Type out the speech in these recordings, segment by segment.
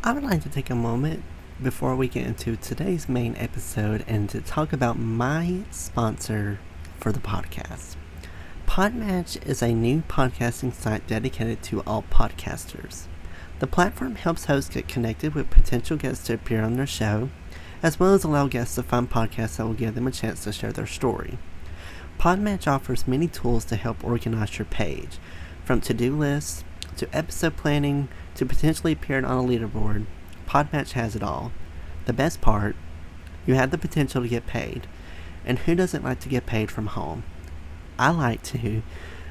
I would like to take a moment before we get into today's main episode and to talk about my sponsor for the podcast. Podmatch is a new podcasting site dedicated to all podcasters. The platform helps hosts get connected with potential guests to appear on their show, as well as allow guests to find podcasts that will give them a chance to share their story. Podmatch offers many tools to help organize your page, from to-do lists to episode planning to potentially appearing on a leaderboard. Podmatch has it all. The best part, you have the potential to get paid. And who doesn't like to get paid from home? I like to.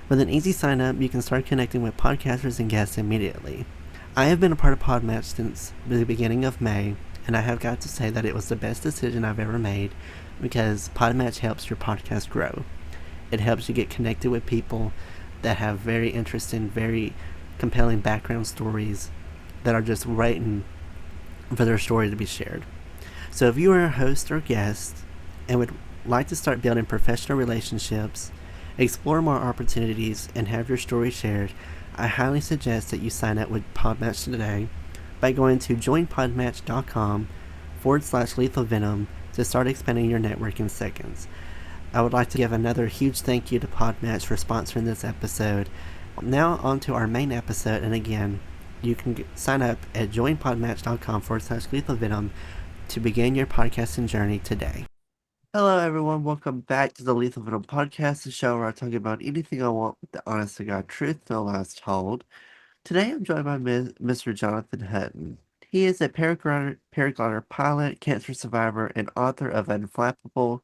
With an easy sign up, you can start connecting with podcasters and guests immediately. I have been a part of Podmatch since the beginning of May, and I have got to say that it was the best decision I've ever made because Podmatch helps your podcast grow. It helps you get connected with people that have very interesting, very compelling background stories that are just waiting for their story to be shared. So if you are a host or guest and would like to start building professional relationships, explore more opportunities, and have your story shared, I highly suggest that you sign up with Podmatch today by going to joinpodmatch.com/lethal venom to start expanding your network in seconds. I would like to give another huge thank you to Podmatch for sponsoring this episode. Now on to our main episode, and again, you can sign up at joinpodmatch.com/lethal venom to begin your podcasting journey today. Hello everyone, welcome back to the Lethal Venom Podcast, the show where I talk about anything I want with the honest to God truth, no lies told. Today I'm joined by Mr. Jonathan Hutton. He is a paraglider pilot, cancer survivor, and author of Unflappable,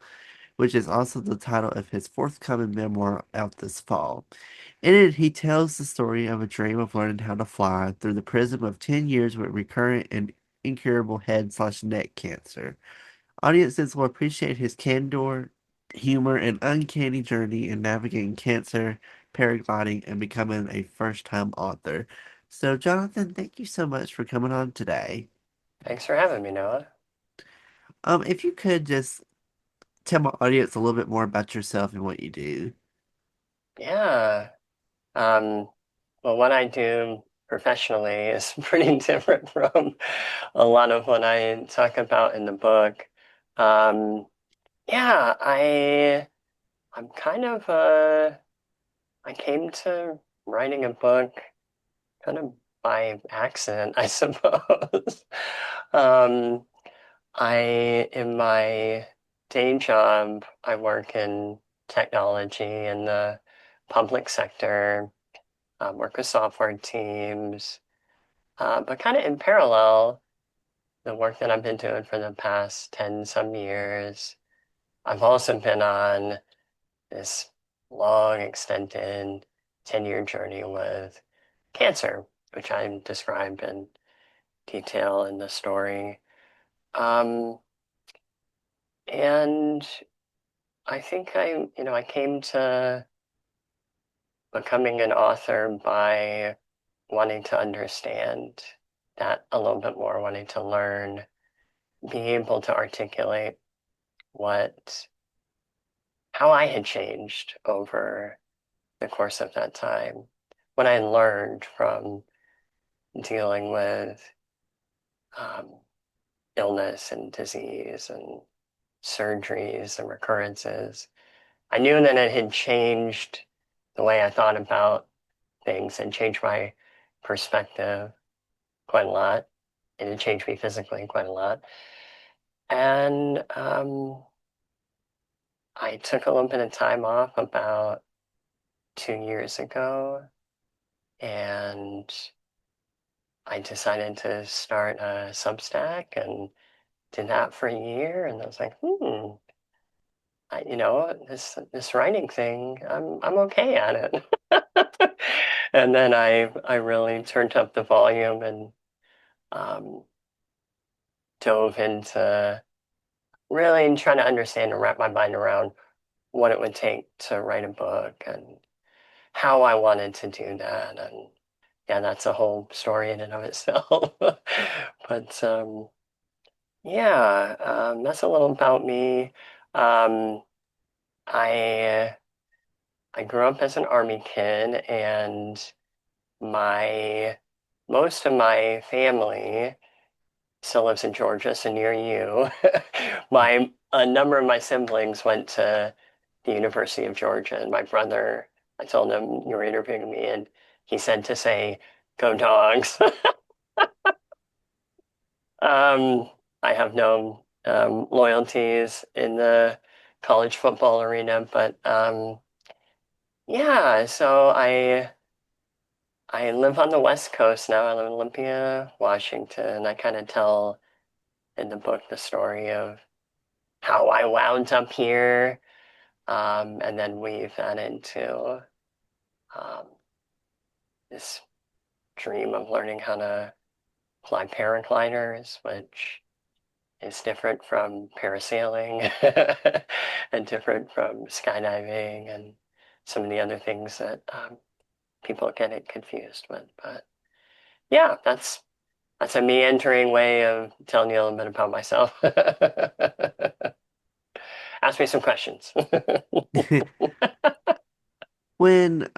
which is also the title of his forthcoming memoir out this fall. In it, he tells the story of a dream of learning how to fly through the prism of 10 years with recurrent and incurable head/neck cancer. Audiences will appreciate his candor, humor, and uncanny journey in navigating cancer, paragliding, and becoming a first-time author. So, Jonathan, thank you so much for coming on today. Thanks for having me, Noah. If you could just tell my audience a little bit more about yourself and what you do. Yeah. Um, well, what I do professionally is pretty different from a lot of what I talk about in the book. Um, yeah, I'm kind of I came to writing a book kind of by accident, I suppose. Um, in my day job, I work in technology in the public sector, work with software teams, but kind of in parallel, the work that I've been doing for the past 10 some years, I've also been on this long, extended 10-year journey with cancer, which I describe in detail in the story. Um, and I think I came to becoming an author by wanting to understand that a little bit more, wanting to learn, being able to articulate what, how I had changed over the course of that time, what I learned from dealing with um, illness and disease and surgeries and recurrences. I knew that it had changed the way I thought about things and changed my perspective quite a lot. And it changed me physically quite a lot. And I took a little bit of time off about 2 years ago, and I decided to start a Substack and did that for a year. And I was like, this writing thing, I'm okay at it. And then I really turned up the volume and um, dove into really trying to understand and wrap my mind around what it would take to write a book and how I wanted to do that. And yeah, that's a whole story in and of itself. But yeah, that's a little about me. Um, I I grew up as an army kid, and my most of my family still lives in Georgia, so near you. My a number of my siblings went to the University of Georgia, and my brother, I told him you were interviewing me, and he said to say, "Go Dogs." Um, I have no loyalties in the college football arena, but yeah. So I live on the West Coast now. I live in Olympia, Washington. I kind of tell in the book the story of how I wound up here, and then weave that into um, this dream of learning how to fly paragliders, which is different from parasailing and different from skydiving and some of the other things that people get it confused with. But yeah, that's a meandering way of telling you a little bit about myself. Ask me some questions. When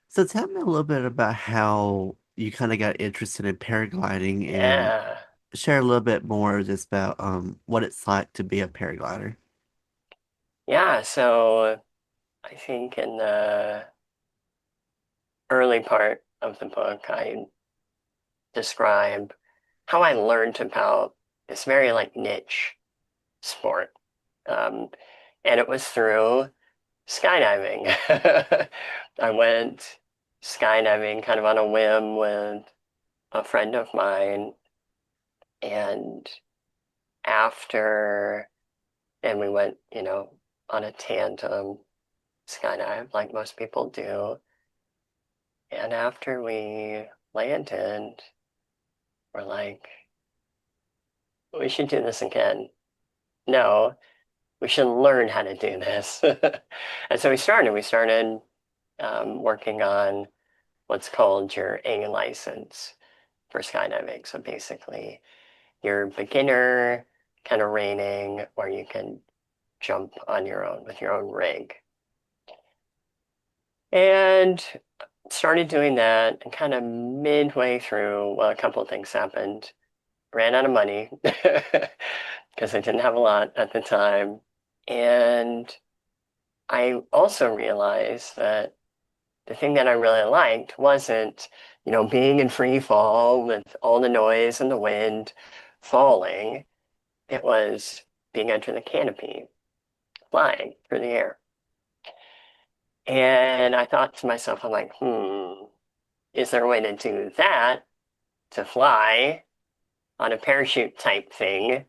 so tell me a little bit about how you kind of got interested in paragliding and Yeah. share a little bit more just about what it's like to be a paraglider. Yeah, so I think in the early part of the book, I describe how I learned about this very like niche sport. Um, and it was through skydiving. I went skydiving kind of on a whim with a friend of mine, and after, and we went, on a tandem skydive like most people do. And after we landed, we're like, we should do this again. No, we should learn how to do this. And so we started working on what's called your A license for skydiving. So basically, your beginner kind of rating where you can jump on your own with your own rig. And started doing that, and kind of midway through, well, a couple of things happened. Ran out of money because I didn't have a lot at the time. And I also realized that the thing that I really liked wasn't, being in free fall with all the noise and the wind falling. It was being under the canopy, flying through the air. And I thought to myself, I'm like, is there a way to do that, to fly on a parachute type thing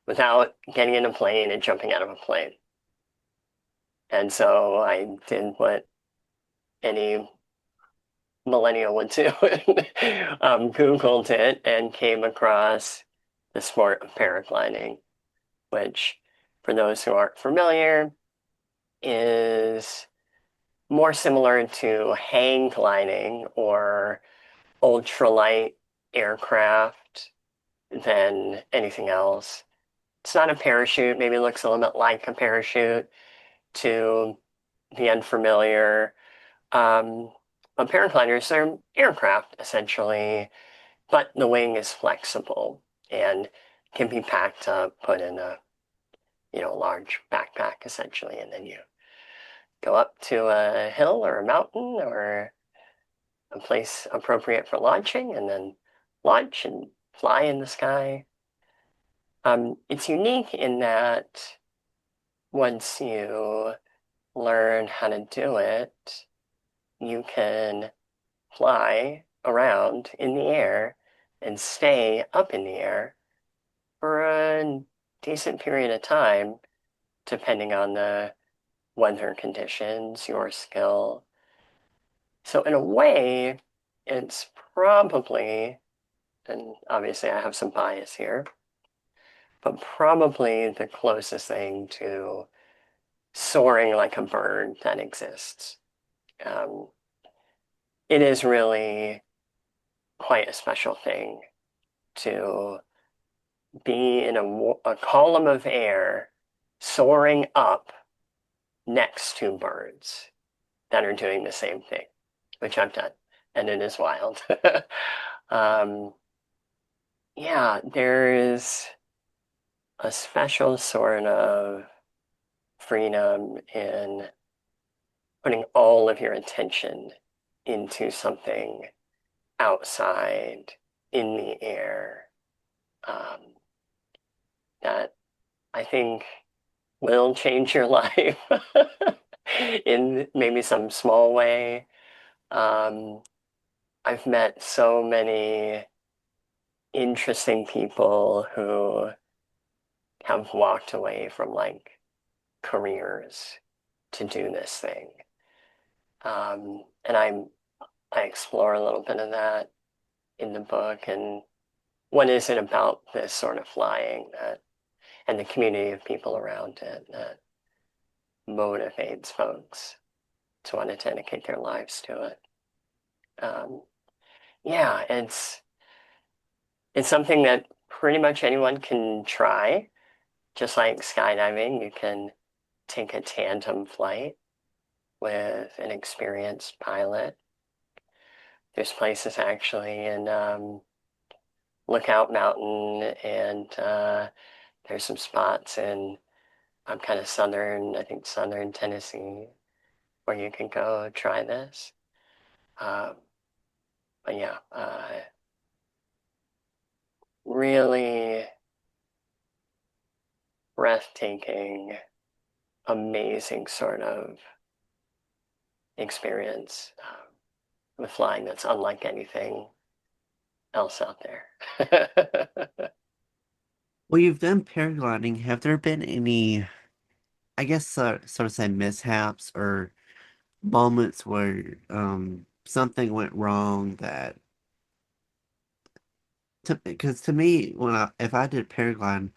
without getting in a plane and jumping out of a plane? And so I did what any millennial would do, Googled it and came across the sport of paragliding, which, for those who aren't familiar, is more similar to hang gliding or ultralight aircraft than anything else. It's not a parachute, maybe it looks a little bit like a parachute to the unfamiliar. Um, but paragliders are aircraft essentially, but the wing is flexible and can be packed up, put in a large backpack essentially, and then you go up to a hill or a mountain or a place appropriate for launching, and then launch and fly in the sky. It's unique in that once you learn how to do it, you can fly around in the air and stay up in the air for a decent period of time, depending on the weather conditions, your skill. So in a way, it's probably, and obviously I have some bias here, but probably the closest thing to soaring like a bird that exists. Um, it is really quite a special thing to be in a column of air soaring up next to birds that are doing the same thing, which I've done, and it is wild. um, yeah, there's a special sort of freedom in putting all of your attention into something outside in the air, um, that I think will change your life in maybe some small way. Um, I've met so many interesting people who have walked away from like careers to do this thing. And I explore a little bit of that in the book. And what is it about this sort of flying that and the community of people around it that motivates folks to want to dedicate their lives to it? Um, yeah, it's something that pretty much anyone can try. Just like skydiving, you can take a tandem flight with an experienced pilot. There's places actually in Lookout Mountain, and there's some spots in kind of southern, I think southern Tennessee, where you can go try this. Um, but yeah, really breathtaking, amazing sort of experience with flying that's unlike anything else out there. Well, you've done paragliding. Have there been any, I guess, sort of say mishaps or moments where something went wrong that because to me when I if I did paragliding,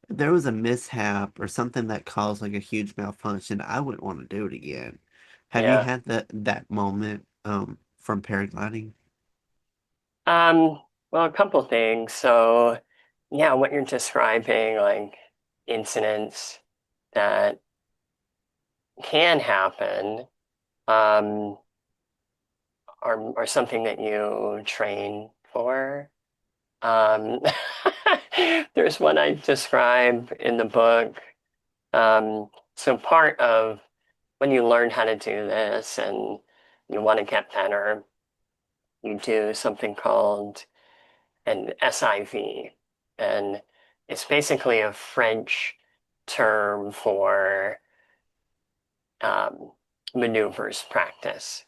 if there was a mishap or something that caused like a huge malfunction, I wouldn't want to do it again. Have you Yeah. had that moment from paragliding? Well, a couple things. So, yeah, what you're describing, like incidents that can happen, um, are something that you train for. Um, there's one I describe in the book. So part of when you learn how to do this and you want to get better, you do something called an SIV. And it's basically a French term for um, maneuvers practice.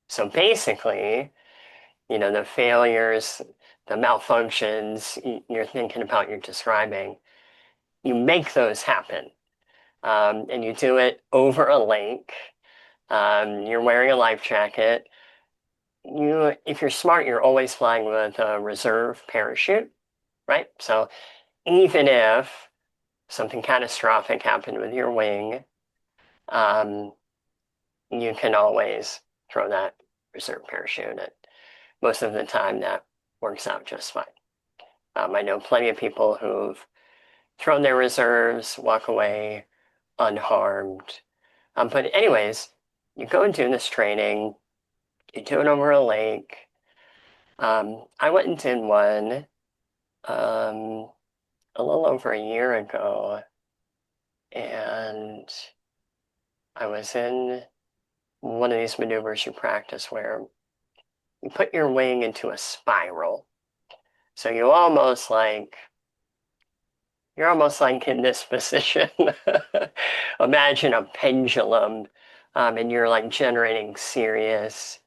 So basically, the failures, the malfunctions you're thinking about, you're describing, you make those happen. And you do it over a lake. You're wearing a life jacket. If you're smart, you're always flying with a reserve parachute, right? So even if something catastrophic happened with your wing, um, you can always throw that reserve parachute. And most of the time, that works out just fine. I know plenty of people who've thrown their reserves, walk away unharmed. But anyways, you go and do this training, you do it over a lake. I went and did one um, a little over a year ago, and I was in one of these maneuvers you practice where you put your wing into a spiral. So you're almost like in this position. Imagine a pendulum, and you're like generating serious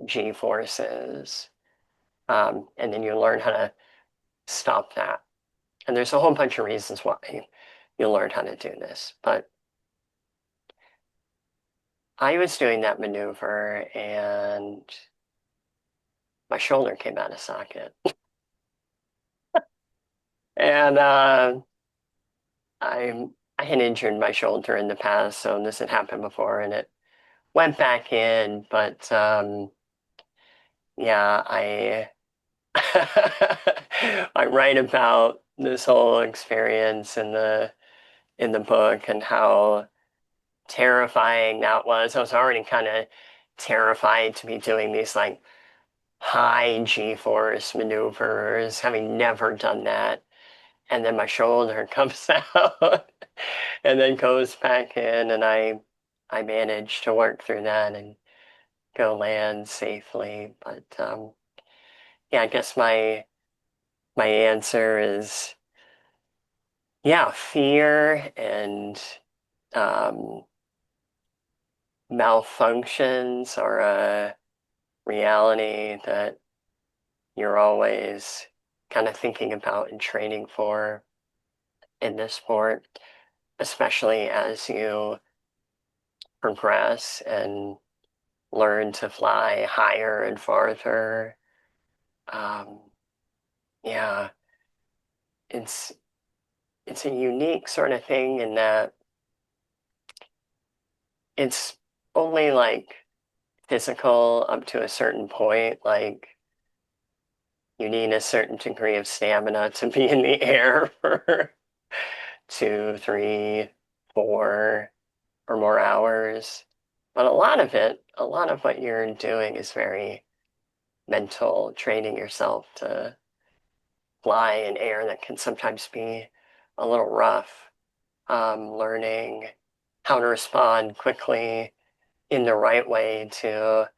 G forces. And then you learn how to stop that. And there's a whole bunch of reasons why you learn how to do this. But I was doing that maneuver and my shoulder came out of socket. And I I had injured my shoulder in the past, so this had happened before, and it went back in. But yeah, I I write about this whole experience in the book and how terrifying that was. I was already kind of terrified to be doing these like high G-force maneuvers, having never done that. And then my shoulder comes out and then goes back in, and I managed to work through that and go land safely. But yeah, I guess my answer is yeah, fear and um, malfunctions are a reality that you're always kind of thinking about and training for in this sport, especially as you progress and learn to fly higher and farther. Um, yeah, it's it's a unique sort of thing in that it's only like physical up to a certain point. Like you need a certain degree of stamina to be in the air for 2, 3, 4 or more hours. But a lot of what you're doing is very mental, training yourself to fly in air that can sometimes be a little rough. Learning how to respond quickly in the right way to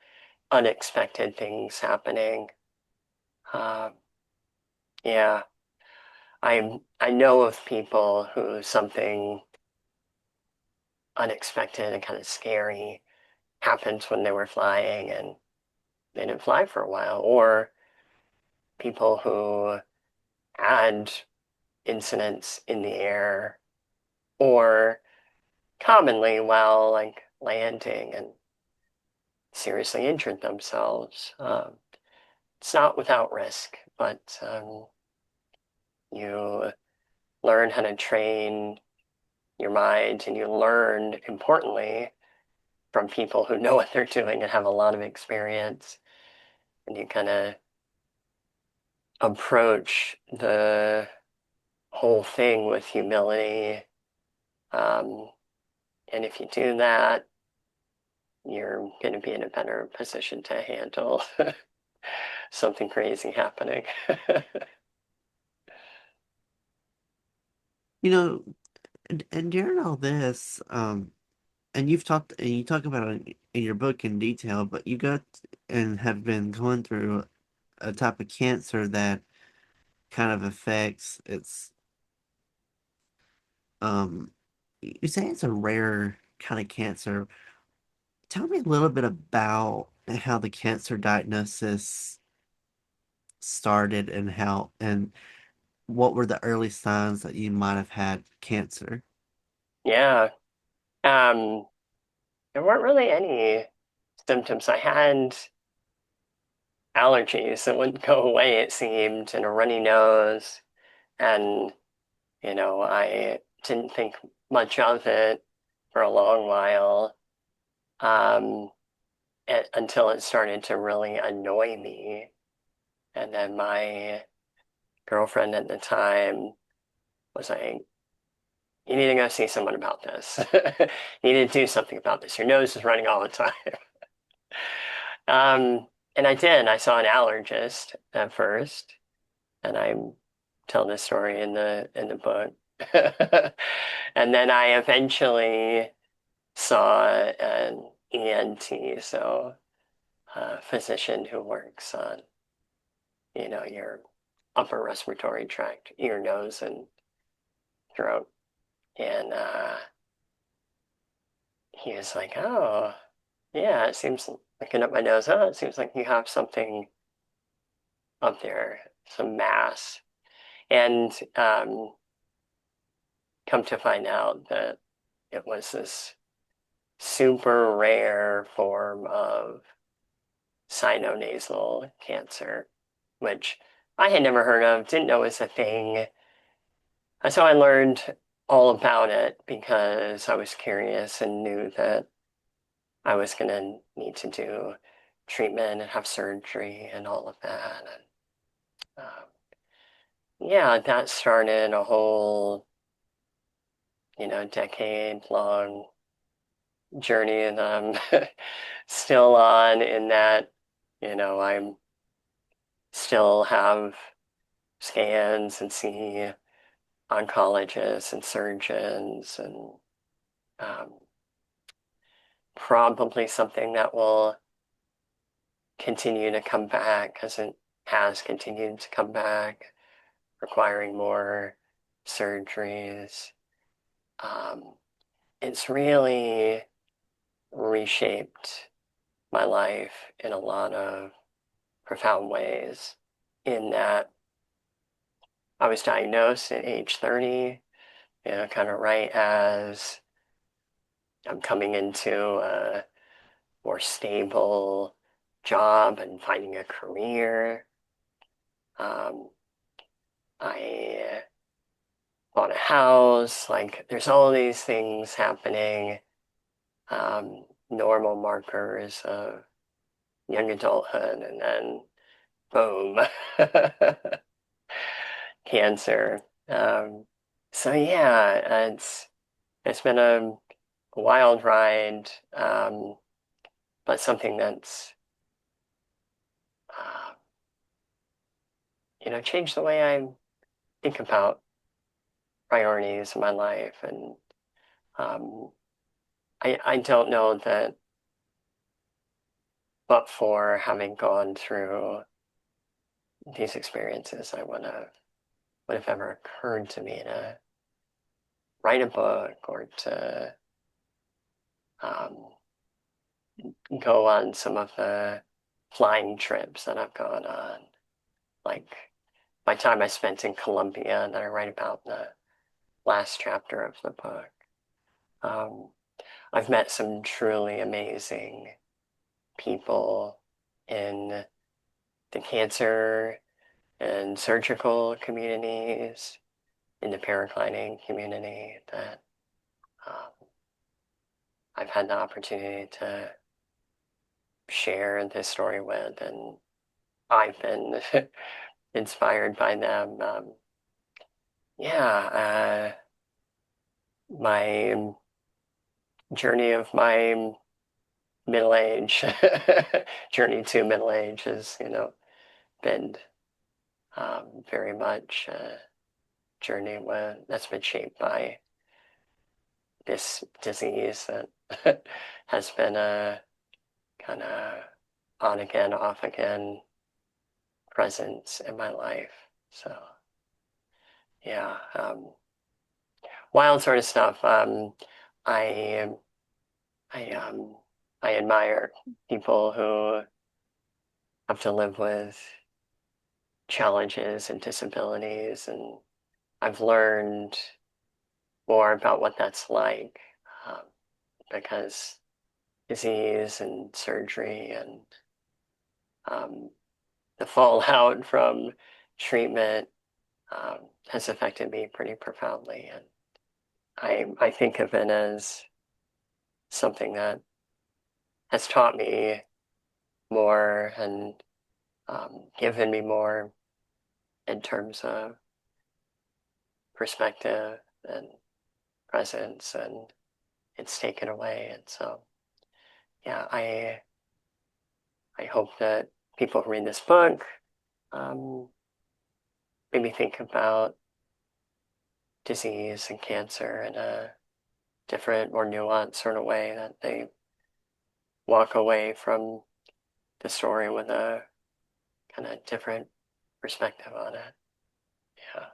unexpected things happening. Um, yeah, I know of people who something unexpected and kind of scary happened when they were flying and they didn't fly for a while, or people who had incidents in the air, or commonly while like landing and seriously injured themselves. It's not without risk, but you learn how to train your mind, and you learn, importantly, from people who know what they're doing and have a lot of experience, and you kind of approach the whole thing with humility. Um, and if you do that, you're going to be in a better position to handle something crazy happening. You know, and during all this, and you talk about it in your book in detail, but you got and have been going through a type of cancer that kind of affects um you say it's a rare kind of cancer. Tell me a little bit about how the cancer diagnosis started and how and what were the early signs that you might have had cancer? Yeah. Um, there weren't really any symptoms. I had allergies that wouldn't go away, it seemed, and a runny nose. And, I didn't think much of it for a long while, um, until it started to really annoy me. And then my girlfriend at the time was like, you need to go see someone about this. You need to do something about this. Your nose is running all the time. Um, and I did. I saw an allergist at first, and I tell this story in the book. And then I eventually saw an ENT, so a physician who works on, your upper respiratory tract, ear, nose, and throat. And he was like, "Oh, yeah, it seems looking up my nose. Oh, it seems like you have something up there, some mass." And come to find out that it was this super rare form of sinonasal cancer, which I had never heard of, didn't know was a thing. And so I learned all about it because I was curious and knew that I was going to need to do treatment and have surgery and all of that. And yeah, that started a whole, decade long journey, and I'm still on in that, I'm still have scans and see oncologists and surgeons, and um, probably something that will continue to come back because it has continued to come back, requiring more surgeries. Um, it's really reshaped my life in a lot of profound ways, in that I was diagnosed at age 30, kind of right as I'm coming into a more stable job and finding a career. Um, I bought a house. Like, there's all these things happening, normal markers of young adulthood, and then boom, cancer. So yeah, it's been a wild ride, but something that's uh, changed the way I think about priorities in my life. And um, I don't know that, but for having gone through these experiences, would have ever occurred to me to write a book, or to um, go on some of the flying trips that I've gone on. Like my time I spent in Colombia that I write about in the last chapter of the book. Um, I've met some truly amazing people in the cancer and surgical communities, in the paragliding community, that um, I've had the opportunity to share this story with, and I've been inspired by them. Yeah, my journey of my middle age, journey to middle age has, been very much a journey that's been shaped by this disease that has been a kind of on again, off again presence in my life. So yeah, wild sort of stuff. I I I admire people who have to live with challenges and disabilities, and I've learned more about what that's like, um, because disease and surgery and um, the fallout from treatment has affected me pretty profoundly. And I think of it as something that has taught me more, and given me more in terms of perspective and presence, and it's taken away. And so, yeah, I hope that people who read this book um, maybe think about disease and cancer in a different, more nuanced sort of way, that they walk away from the story with a kind of different perspective on it. Yeah.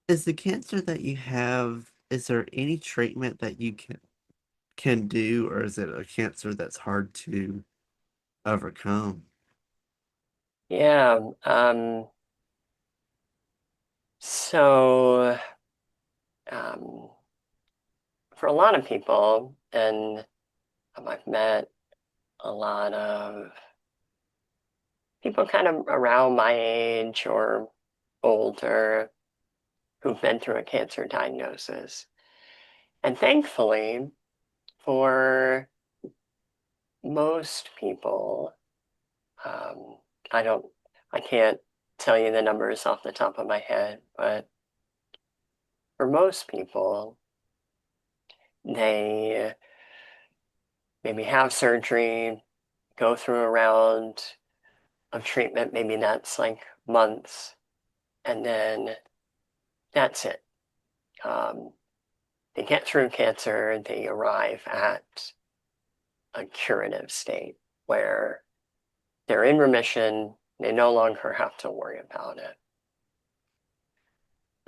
Is the cancer that you have, is there any treatment that you can do, or is it a cancer that's hard to overcome? Yeah. So, um, for a lot of people, and I've met a lot of people kind of around my age or older who've been through a cancer diagnosis. And thankfully, for most people, um, I don't, I can't tell you the numbers off the top of my head, but for most people, they maybe have surgery, go through a round of treatment. Maybe that's like months, and then that's it. Um, they get through cancer, they arrive at a curative state where they're in remission, they no longer have to worry about it.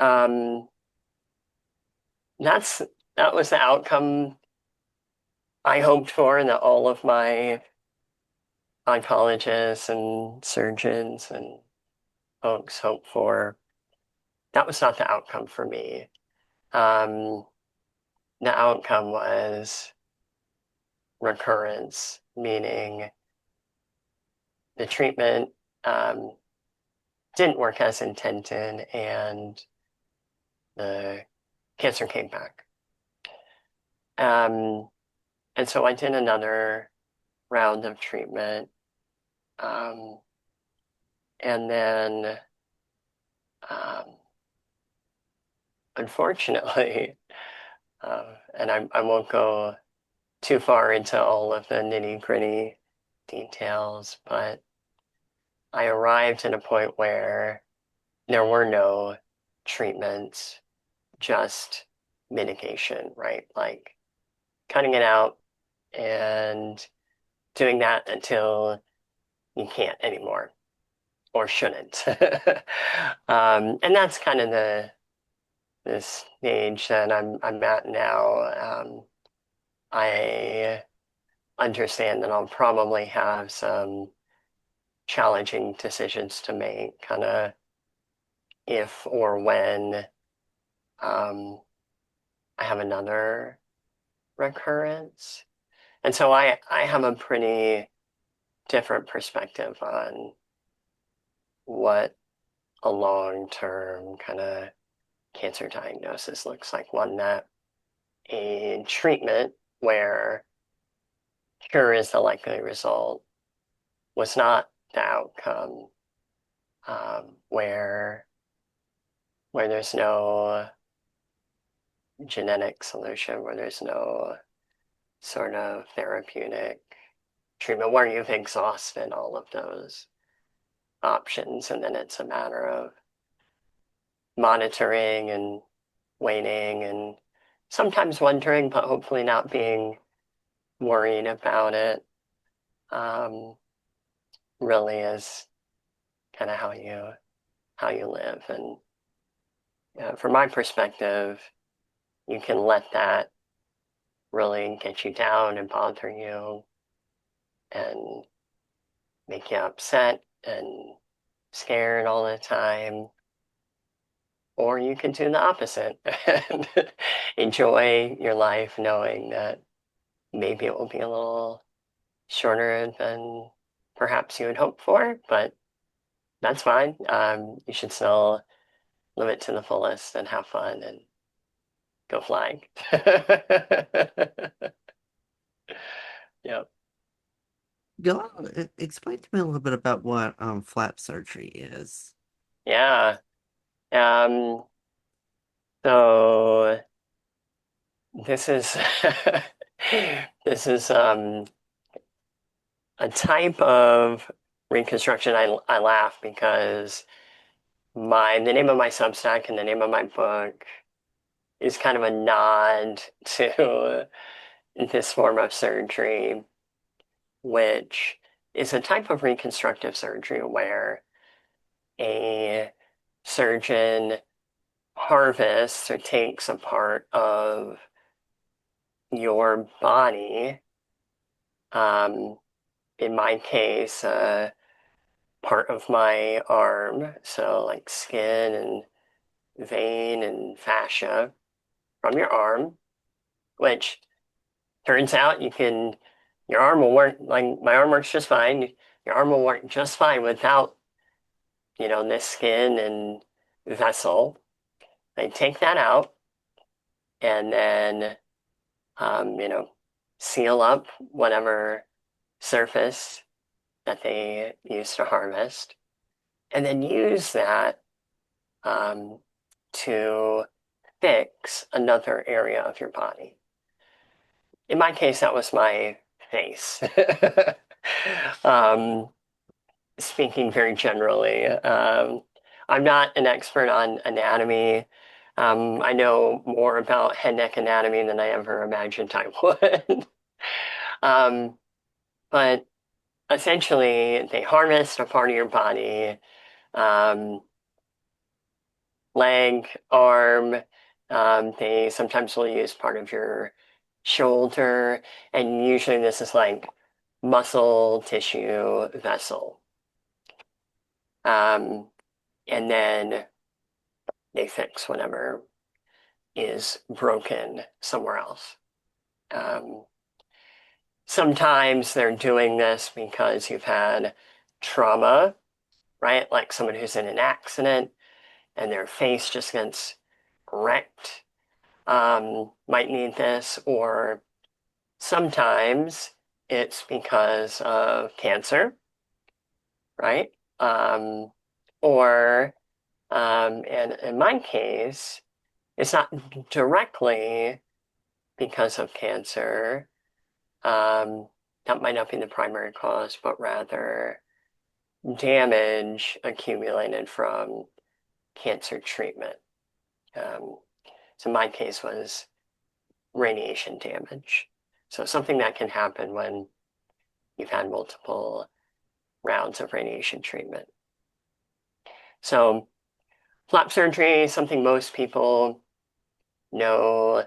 Um, that's that was the outcome I hoped for, and that all of my oncologists and surgeons and folks hope for. That was not the outcome for me. Um, the outcome was recurrence, meaning the treatment um, didn't work as intended and the cancer came back. Um, and so I did another round of treatment. Um, and then, um, unfortunately, and I won't go too far into all of the nitty-gritty details, but I arrived at a point where there were no treatments, just mitigation, right? Like cutting it out and doing that until you can't anymore or shouldn't. And that's kind of the stage that I'm at now. I understand that I'll probably have some challenging decisions to make, kind of if or when um, I have another recurrence. And so I have a pretty different perspective on what a long-term kind of cancer diagnosis looks like. One that a treatment where cure is the likely result was not the outcome, where there's no genetic solution, where there's no sort of therapeutic treatment, where you've exhausted all of those options, and then it's a matter of monitoring and waiting and sometimes wondering, but hopefully not being worried about it. Um, really is kind of how you live. And from my perspective, you can let that really get you down and bother you and make you upset and scared all the time. Or you can do the opposite and enjoy your life knowing that maybe it will be a little shorter than perhaps you would hope for, but that's fine. You should still live it to the fullest and have fun and go flying. Yep. Go explain to me a little bit about what flap surgery is. Yeah. Um, so this is this is a type of reconstruction. I laugh because the name of my Substack and the name of my book is kind of a nod to this form of surgery, which is a type of reconstructive surgery where a surgeon harvests or takes a part of your body. In my case, part of my arm, so like skin and vein and fascia from your arm, which turns out your arm will work, like my arm works just fine. Your arm will work just fine without, this skin and vessel. They take that out and then, um, you know, seal up whatever surface that they use to harvest, and then use that um, to fix another area of your body. In my case, that was my face. Um, Speaking very generally. I'm not an expert on anatomy. I know more about head neck anatomy than I ever imagined I would. Um, but essentially, they harvest a part of your body, um, leg, arm. They sometimes will use part of your shoulder, and usually this is like muscle, tissue, vessel. Um, and then they fix whatever is broken somewhere else. Um, Sometimes they're doing this because you've had trauma, right? Like someone who's in an accident and their face just gets wrecked, might need this, or sometimes it's because of cancer, right? Um, or, and in my case, it's not directly because of cancer. Um, that might not be the primary cause, but rather damage accumulated from cancer treatment. Um, so my case was radiation damage. So something that can happen when you've had multiple rounds of radiation treatment. So flap surgery is something most people know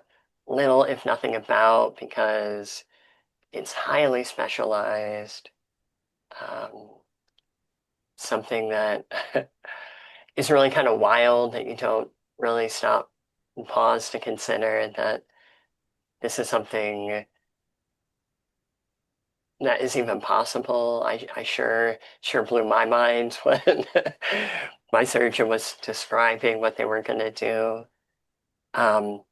little, if nothing about, because it's highly specialized. Um, Something that is really kind of wild that you don't really stop and pause to consider that this is something that is even possible. I sure blew my mind when my surgeon was describing what they were going to do. Um,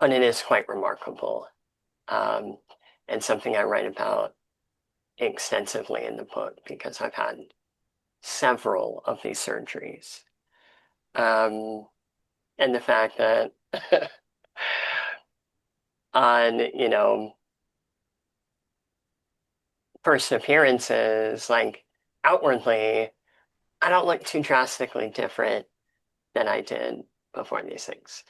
but it is quite remarkable, um, and something I write about extensively in the book because I've had several of these surgeries. Um, and the fact that on, first appearances, like outwardly, I don't look too drastically different than I did before these things.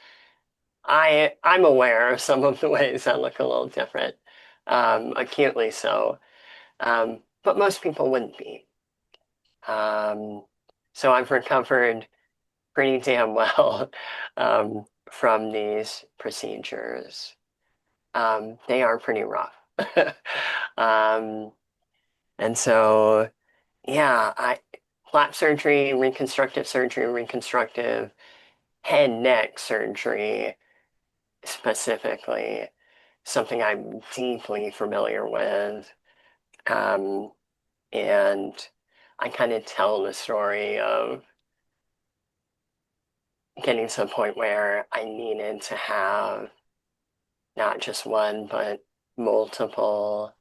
I'm aware of some of the ways I look a little different, acutely so, but most people wouldn't be. Um, so I've recovered pretty damn well from these procedures. They are pretty rough. Um, and so, yeah, flap surgery, reconstructive head neck surgery specifically, something I'm deeply familiar with. Um, and I kind of tell the story of getting to the point where I needed to have not just one, but multiple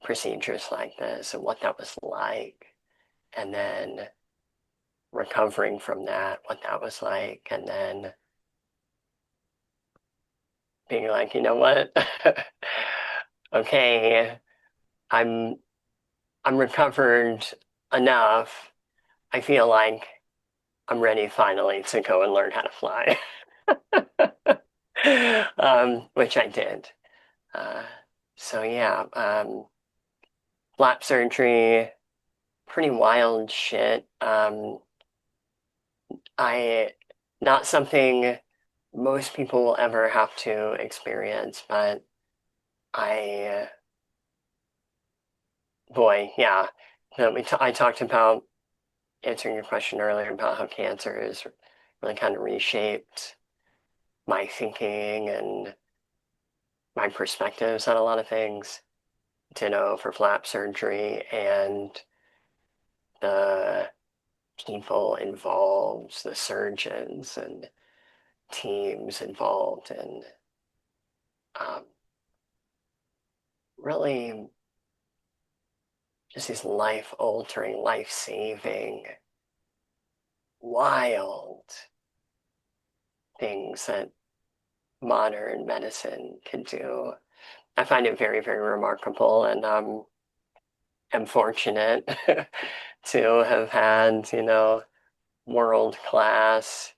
procedures like this and what that was like. And then recovering from that, what that was like. And then being like, you know what? Okay, I'm I'm recovered enough. I feel like I'm ready finally to go and learn how to fly. Which I did. Uh, so yeah, flap surgery, pretty wild shit. I Not something most people will ever have to experience, but I, boy, yeah. I talked about answering your question earlier about how cancer has really kind of reshaped my thinking and my perspectives on a lot of things. Ditto for flap surgery and the people involved, the surgeons and teams involved, and um, really just these life altering, life saving, wild things that modern medicine can do. I find it very, very remarkable, and am fortunate to have had, world-class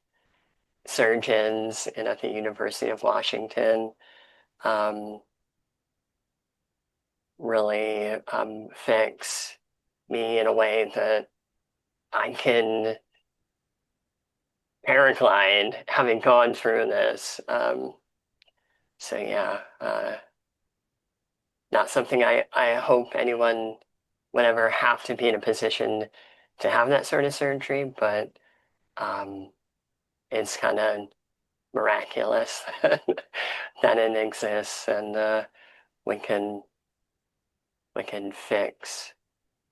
surgeons at the University of Washington um, really fix me in a way that I can paraglide having gone through this. So yeah, not something I hope anyone would ever have to be in a position to have that sort of surgery, but um, it's kind of miraculous that it exists, and we can we can fix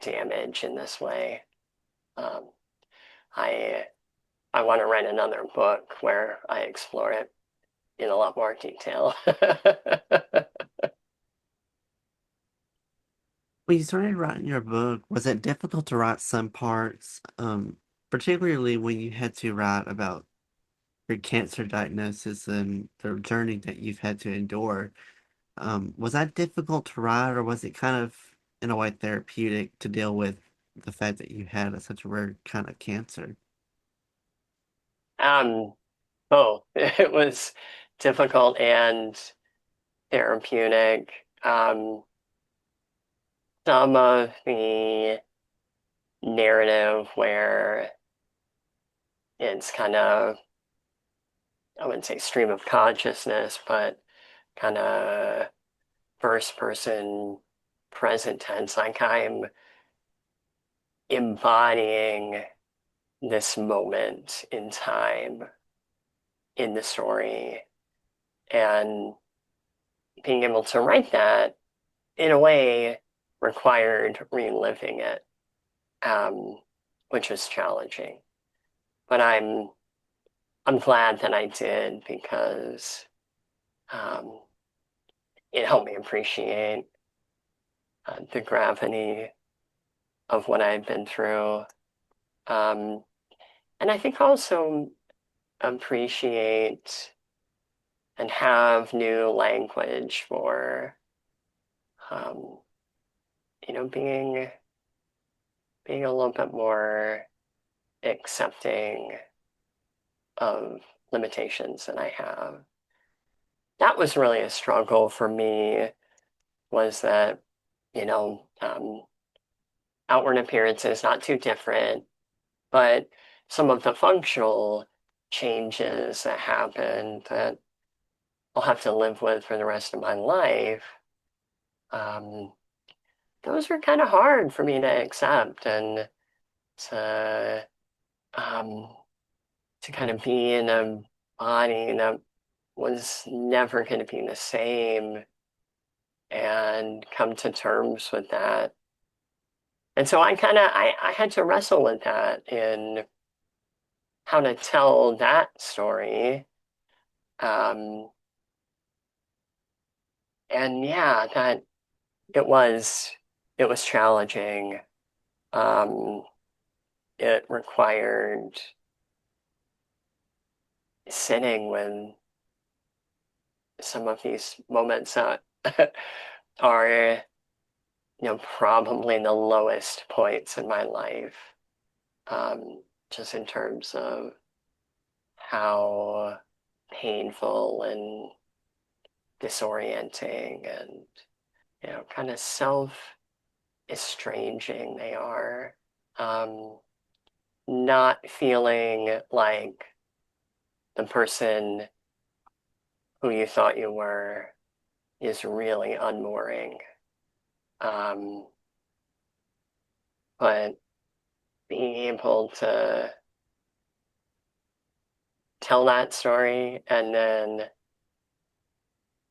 damage in this way. Um, I I want to write another book where I explore it in a lot more detail. When you started writing your book, was it difficult to write some parts, particularly when you had to write about your cancer diagnosis and the journey that you've had to endure? Was that difficult to write, or was it kind of, in a way, therapeutic to deal with the fact that you had such a rare kind of cancer? um, oh, it was difficult and therapeutic. Some of the narrative where it's kind of, I wouldn't say stream of consciousness, but kind of first person present tense, like I'm embodying this moment in time in the story, and being able to write that in a way required reliving it, um, which was challenging. But I'm glad that I did, because um, it helped me appreciate the gravity of what I've been through. Um, and I think also appreciate and have new language for, um, being a little bit more accepting of limitations that I have. That was really a struggle for me, was that, you know, um, outward appearance is not too different, but some of the functional changes that happen that I'll have to live with for the rest of my life, um, those were kind of hard for me to accept, and to um, to kind of be in a body that was never going to be the same, and come to terms with that. And so I had to wrestle with that in how to tell that story. Um, and yeah, that it was it was challenging. Um, it required sitting with some of these moments that are, probably the lowest points in my life, just in terms of how painful and disorienting and, kind of self-estranging they are. Um, Not feeling like the person who you thought you were is really unmooring. Um, but being able to tell that story and then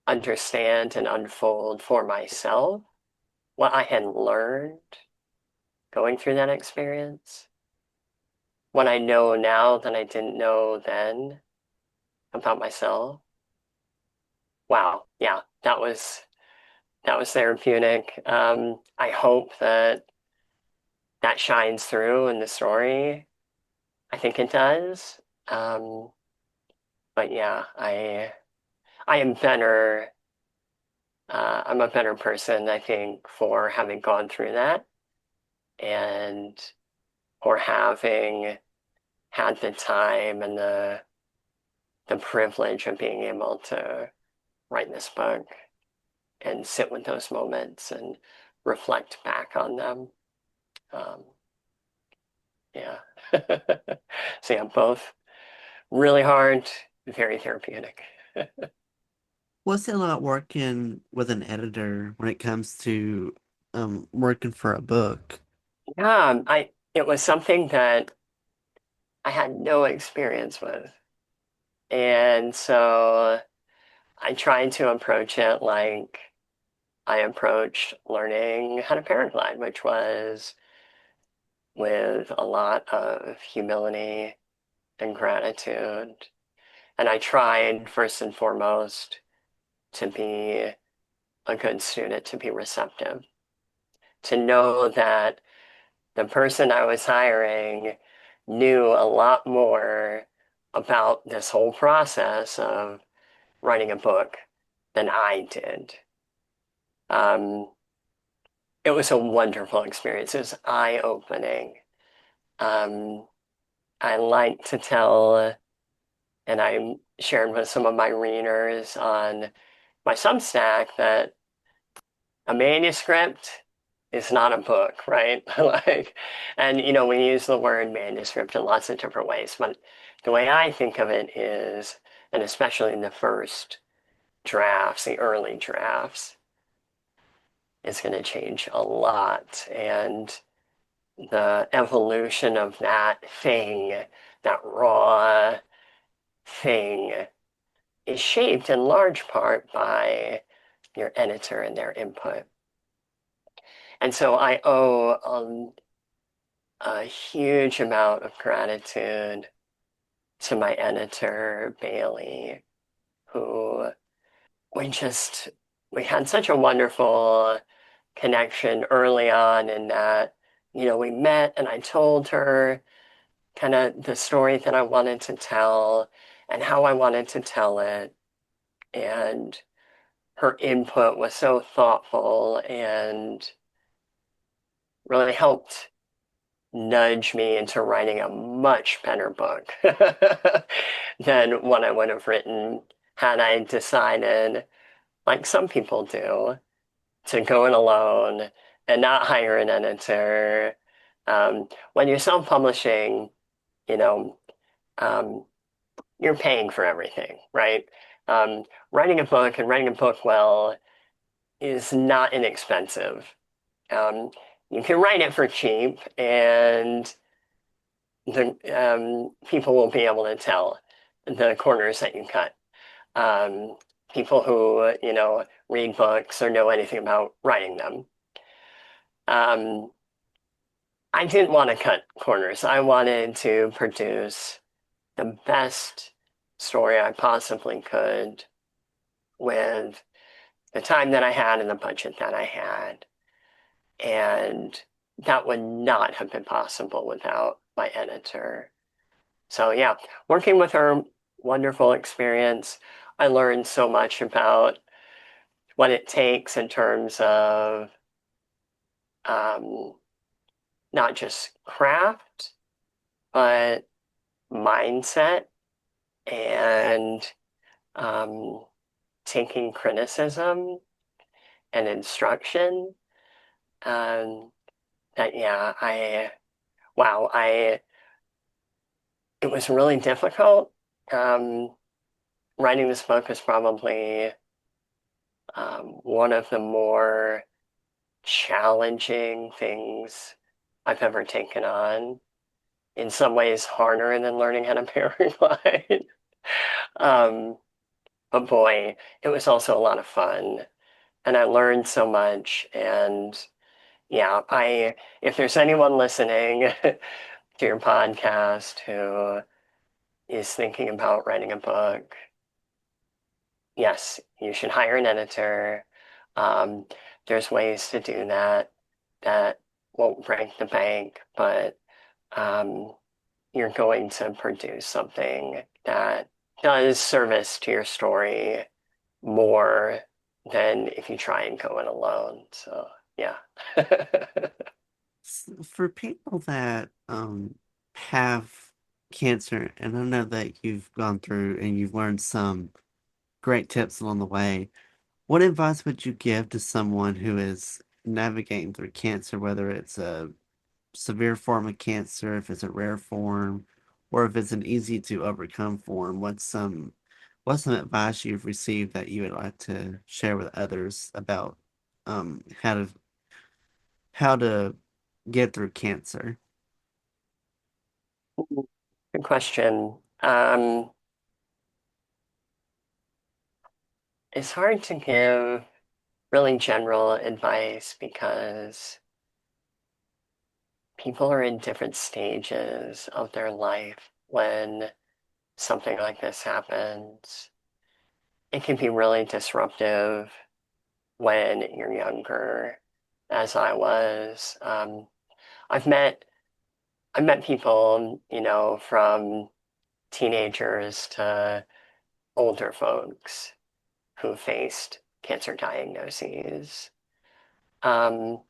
understand and unfold for myself what I had learned going through that experience, what I know now that I didn't know then about myself. Wow, yeah, that was therapeutic. I hope that that shines through in the story. I think it does. Um, but yeah, I am better I'm a better person, I think, for having gone through that and or having had the time and the privilege of being able to write this book and sit with those moments and reflect back on them. Um, yeah. So yeah, both really hard, very therapeutic. What's it like working with an editor when it comes to working for a book? Yeah, it was something that I had no experience with. And so I tried to approach it like I approached learning how to paraglide, which was with a lot of humility and gratitude. And I tried, first and foremost, to be a good student, to be receptive, to know that the person I was hiring knew a lot more about this whole process of writing a book than I did. Um, it was a wonderful experience. It was eye-opening. Um, I like to tell, and I shared with some of my readers on my Substack that a manuscript is not a book, right? Like, and we use the word manuscript in lots of different ways, but the way I think of it is, and especially in the first drafts, the early drafts, it's going to change a lot. And the evolution of that thing, that raw thing, is shaped in large part by your editor and their input. And so I owe a huge amount of gratitude to my editor, Bailey, who we just, we had such a wonderful connection early on in that, we met and I told her kind of the story that I wanted to tell and how I wanted to tell it. And her input was so thoughtful and really helped nudge me into writing a much better book than what I would have written had I decided, like some people do, to go it alone and not hire an editor. When you're self-publishing, you know, um, you're paying for everything, right? Writing a book and writing a book well is not inexpensive. Um, you can write it for cheap, and the people will be able to tell the corners that you cut. Um, People who, read books or know anything about writing them. Um, I didn't want to cut corners. I wanted to produce the best story I possibly could with the time that I had and the budget that I had. And that would not have been possible without my editor. So yeah, working with her, wonderful experience. I learned so much about what it takes in terms of um, not just craft, but mindset and um, taking criticism and instruction. Um, that yeah, wow, it was really difficult. Um, Writing this book is probably one of the more challenging things I've ever taken on. In some ways, harder than learning how to paraglide. um, but boy, it was also a lot of fun, and I learned so much. And yeah, I if there's anyone listening to your podcast who is thinking about writing a book, yes, you should hire an editor. Um, there's ways to do that that won't break the bank, but um, you're going to produce something that does service to your story more. than if you try and go it alone. So yeah. For people that have cancer, and I know that you've gone through and you've learned some great tips along the way, what advice would you give to someone who is navigating through cancer, whether it's a severe form of cancer, if it's a rare form, or if it's an easy to overcome form? What's some advice you've received that you would like to share with others about how to get through cancer? Good question. It's hard to give really general advice because people are in different stages of their life when something like this happens. It can be really disruptive when you're younger, as I was. I've met I've met people, from teenagers to older folks who faced cancer diagnoses. Um,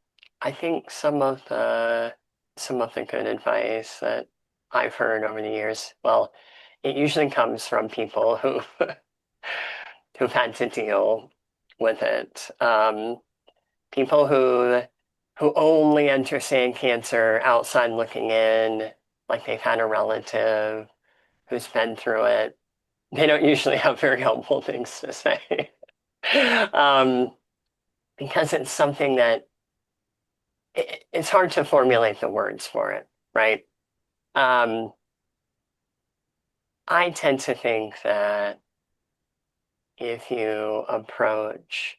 I think some of the good advice that I've heard over the years, well, it usually comes from people who who've had to deal with it. People who only understand cancer outside looking in, like they've had a relative who's been through it. They don't usually have very helpful things to say. um, because it's something that it's hard to formulate the words for it, right? Um, I tend to think that if you approach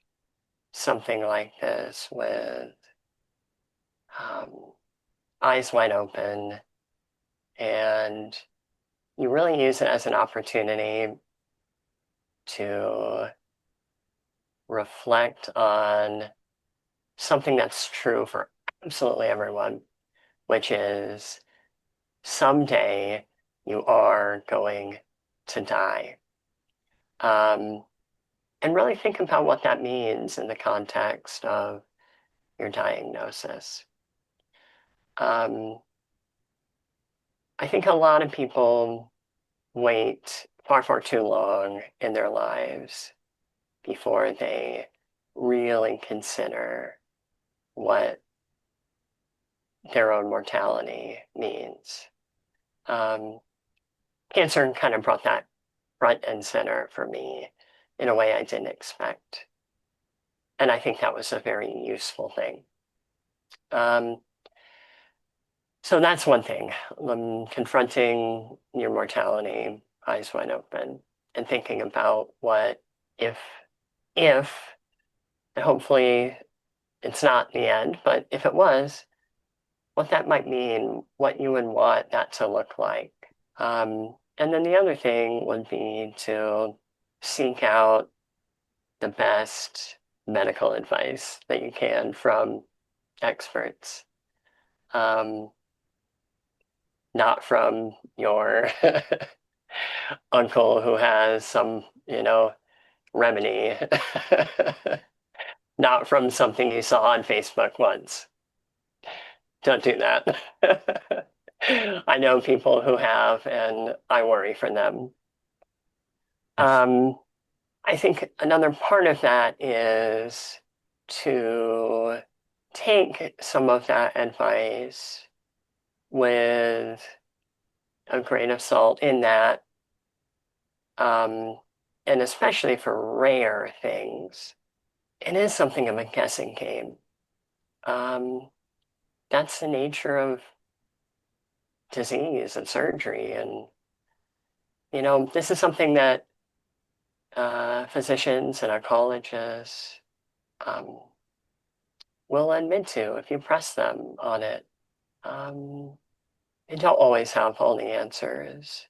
something like this with um, eyes wide open and you really use it as an opportunity to reflect on something that's true for absolutely everyone, which is someday you are going to die. Um, and really think about what that means in the context of your diagnosis. Um, I think a lot of people wait far, far too long in their lives before they really consider what their own mortality means. Um, Cancer kind of brought that front and center for me in a way I didn't expect. And I think that was a very useful thing. Um, so that's one thing, confronting your mortality, eyes wide open, and thinking about what if, if, and hopefully it's not the end, but if it was, what that might mean, what you would want that to look like. And then the other thing would be to seek out the best medical advice that you can from experts, um, not from your uncle who has some, remedy, not from something you saw on Facebook once. Don't do that. I know people who have, and I worry for them. Um, I think another part of that is to take some of that advice with a grain of salt in that, um, and especially for rare things, it is something of a guessing game. Um, that's the nature of disease and surgery. And, this is something that physicians and oncologists um, will admit to if you press them on it. Um, they don't always have all the answers.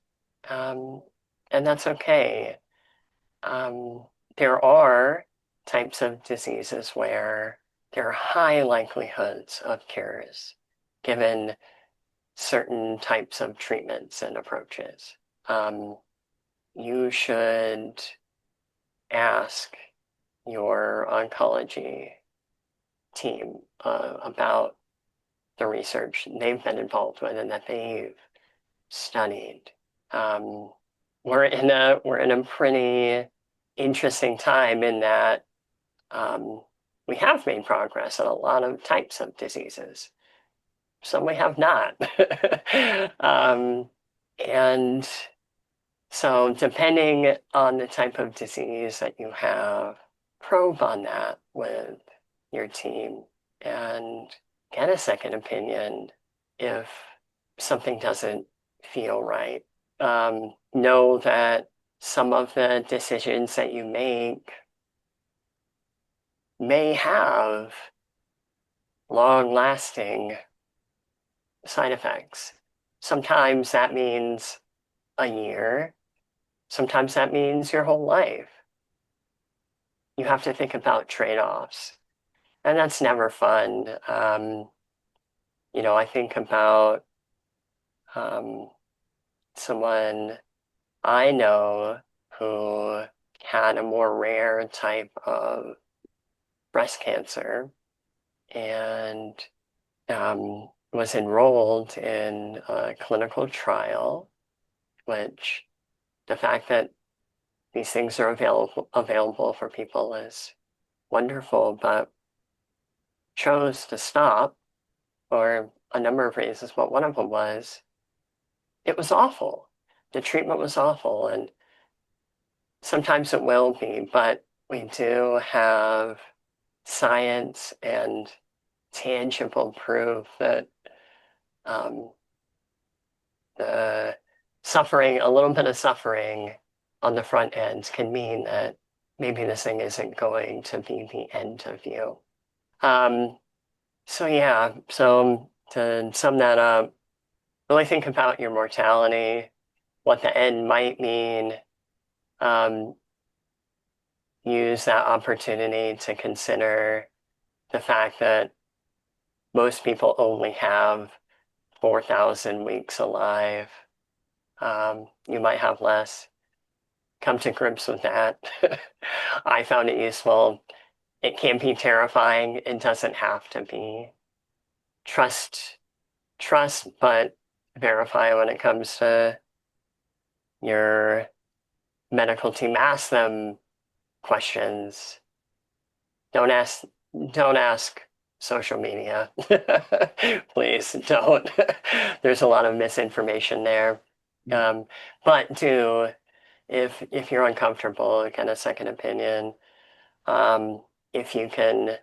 Um, and that's okay. Um, there are types of diseases where there are high likelihoods of cures given certain types of treatments and approaches. You should ask your oncology team about the research they've been involved with and that they've studied. Um, we're in a pretty interesting time in that we have made progress on a lot of types of diseases. Some we have not. um, and so, depending on the type of disease that you have, probe on that with your team and get a second opinion if something doesn't feel right. Know that some of the decisions that you make may have long lasting side effects. Sometimes that means a year, sometimes that means your whole life. You have to think about trade-offs, and that's never fun. I think about um, someone I know who had a more rare type of breast cancer and was enrolled in a clinical trial, which the fact that these things are available for people is wonderful, but chose to stop for a number of reasons, but one of them was it was awful. The treatment was awful, and sometimes it will be, but we do have science and tangible proof that um, the suffering, a little bit of suffering on the front end can mean that maybe this thing isn't going to be the end of you. Um, so yeah, so to sum that up, really think about your mortality, what the end might mean. Um, Use that opportunity to consider the fact that most people only have 4,000 weeks alive. You might have less. Come to grips with that. I found it useful. It can be terrifying. It doesn't have to be. Trust, trust, but verify when it comes to your medical team. Ask them questions. Don't ask, don't ask social media. Please don't. There's a lot of misinformation there. Um, but do, if you're uncomfortable, get a second opinion. Um, if you can,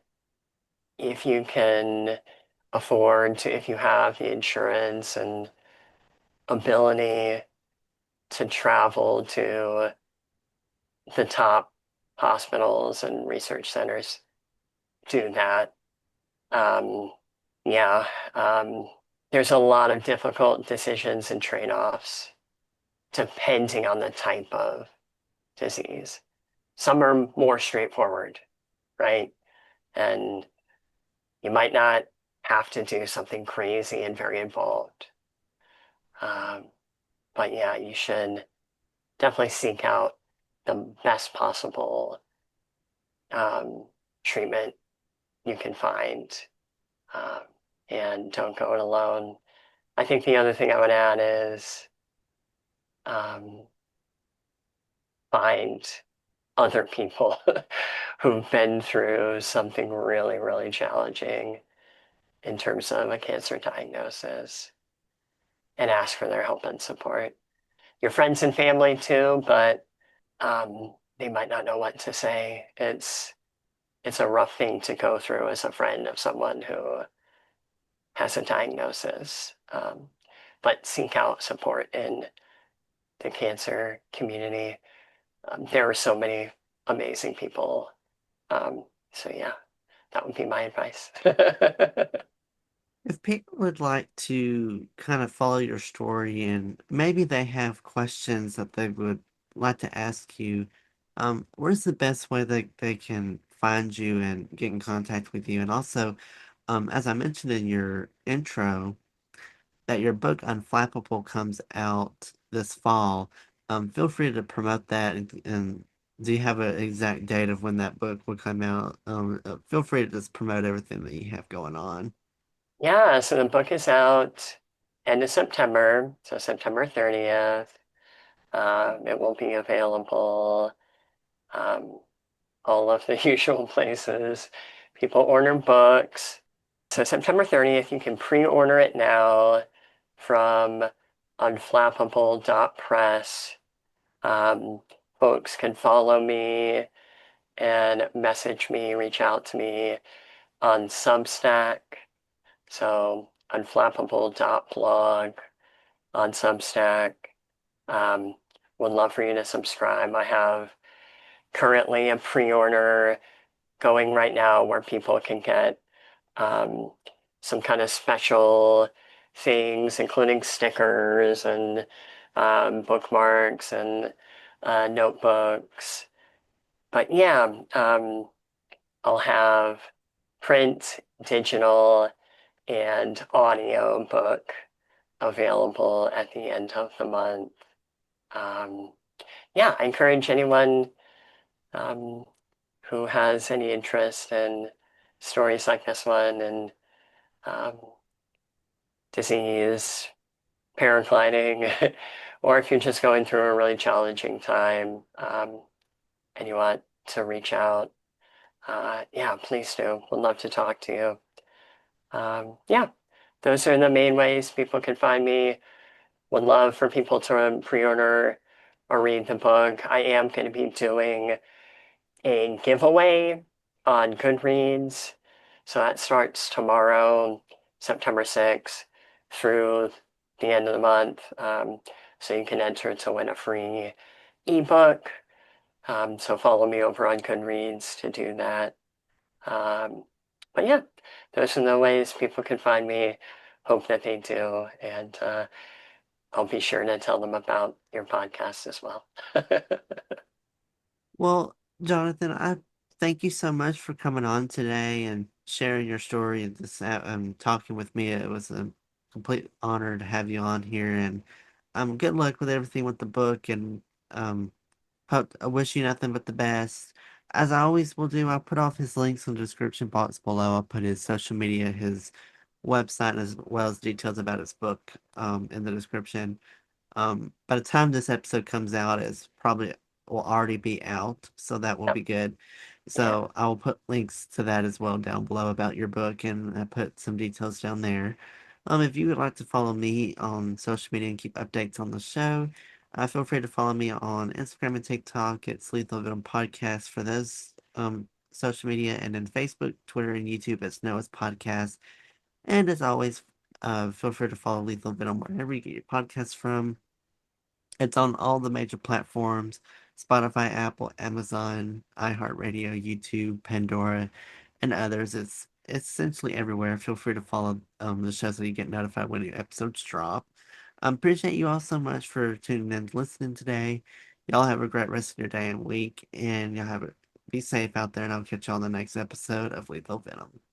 if you can afford to, if you have the insurance and ability to travel to the top hospitals and research centers, do that. Um, yeah, there's a lot of difficult decisions and trade-offs depending on the type of disease. Some are more straightforward, right? And you might not have to do something crazy and very involved. Um, but yeah, you should definitely seek out the best possible um, treatment you can find, um, and don't go it alone. I think the other thing I would add is um, find other people who've been through something really, really challenging in terms of a cancer diagnosis and ask for their help and support. Your friends and family too, but they might not know what to say. It's a rough thing to go through as a friend of someone who has a diagnosis. But seek out support in the cancer community. There are so many amazing people. So yeah, that would be my advice. If people would like to kind of follow your story and maybe they have questions that they would like to ask you, where's the best way that they can find you and get in contact with you? And also, as I mentioned in your intro, that your book Unflappable comes out this fall. Feel free to promote that and Do you have an exact date of when that book will come out? Feel free to just promote everything that you have going on. Yeah, so the book is out end of September, so September 30th. It will be available um, all of the usual places people order books. So September 30th, you can pre-order it now from unflappable.press. Um, Folks can follow me and message me, reach out to me on Substack. So unflappable.blog on Substack. Um, would love for you to subscribe. I have currently a pre-order going right now where people can get um, some kind of special things, including stickers and bookmarks and notebooks. But yeah, I'll have print, digital, and audio book available at the end of the month. Um, yeah, I encourage anyone um, who has any interest in stories like this one and um, disease, paragliding, or if you're just going through a really challenging time and you want to reach out, yeah, please do. Would love to talk to you. Yeah, those are the main ways people can find me. Would love for people to pre-order or read the book. I am going to be doing a giveaway on Goodreads. So that starts tomorrow, September 6th, through the end of the month. So you can enter to win a free ebook. So follow me over on Goodreads to do that. Um, but yeah, those are the ways people can find me. Hope that they do. And I'll be sure to tell them about your podcast as well. Well, Jonathan, I thank you so much for coming on today and sharing your story and just talking with me. It was a complete honor to have you on here, and good luck with everything with the book, and um, I wish you nothing but the best. As I always will do, I'll put off his links in the description box below. I'll put his social media, his website, as well as details about his book in the description. By the time this episode comes out, it's probably will already be out, so that will Yep. be good. Yeah. So I will put links to that as well down below about your book, and I put some details down there. If you would like to follow me on social media and keep updates on the show, feel free to follow me on Instagram and TikTok. It's Lethal Venom Podcast for those social media, and then Facebook, Twitter, and YouTube. It's Noah's Podcast. And as always, feel free to follow Lethal Venom wherever you get your podcasts from. It's on all the major platforms: Spotify, Apple, Amazon, iHeartRadio, YouTube, Pandora, and others. It's essentially everywhere. Feel free to follow the show so you get notified when new episodes drop. Appreciate you all so much for tuning in and listening today. Y'all have a great rest of your day and week, and y'all be safe out there, and I'll catch y'all on the next episode of Lethal Venom.